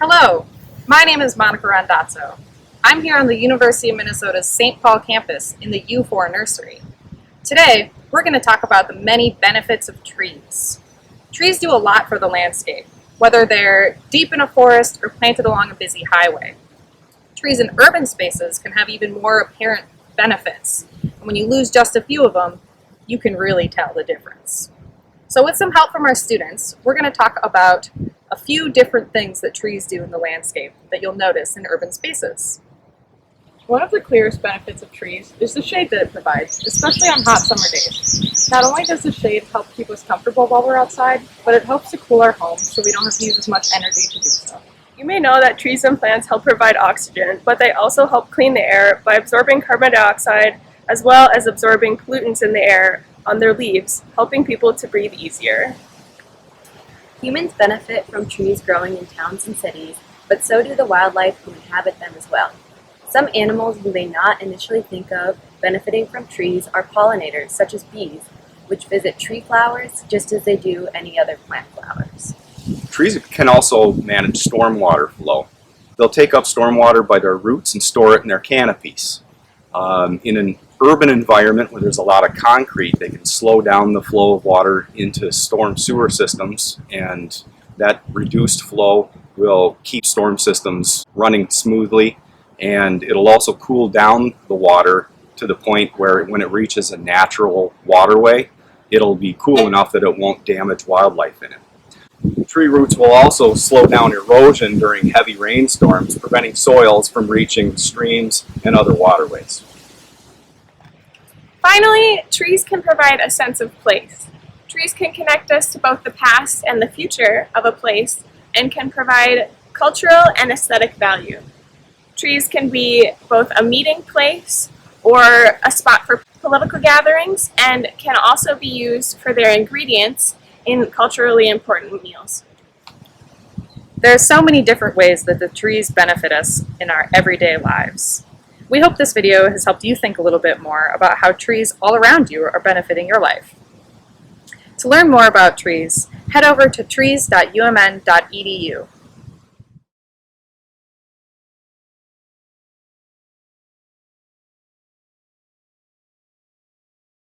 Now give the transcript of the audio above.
Hello, my name is Monica Randazzo. I'm here on the University of Minnesota's St. Paul campus in the U4 nursery. Today, we're going to talk about the many benefits of trees. Trees do a lot for the landscape, whether they're deep in a forest or planted along a busy highway. Trees in urban spaces can have even more apparent benefits, and when you lose just a few of them, you can really tell the difference. So with some help from our students, we're going to talk about a few different things that trees do in the landscape that you'll notice in urban spaces. One of the clearest benefits of trees is the shade that it provides, especially on hot summer days. Not only does the shade help keep us comfortable while we're outside, but it helps to cool our homes so we don't have to use as much energy to do so. You may know that trees and plants help provide oxygen, but they also help clean the air by absorbing carbon dioxide as well as absorbing pollutants in the air on their leaves, helping people to breathe easier. Humans benefit from trees growing in towns and cities, but so do the wildlife who inhabit them as well. Some animals you may not initially think of benefiting from trees are pollinators, such as bees, which visit tree flowers just as they do any other plant flowers. Trees can also manage stormwater flow. They'll take up stormwater by their roots and store it in their canopies. In an urban environment where there's a lot of concrete, they can slow down the flow of water into storm sewer systems, and that reduced flow will keep storm systems running smoothly, and it'll also cool down the water to the point where when it reaches a natural waterway, it'll be cool enough that it won't damage wildlife in it. Tree roots will also slow down erosion during heavy rainstorms, preventing soils from reaching streams and other waterways. Finally, trees can provide a sense of place. Trees can connect us to both the past and the future of a place and can provide cultural and aesthetic value. Trees can be both a meeting place or a spot for political gatherings and can also be used for their ingredients in culturally important meals. There are so many different ways that the trees benefit us in our everyday lives. We hope this video has helped you think a little bit more about how trees all around you are benefiting your life. To learn more about trees, head over to trees.umn.edu.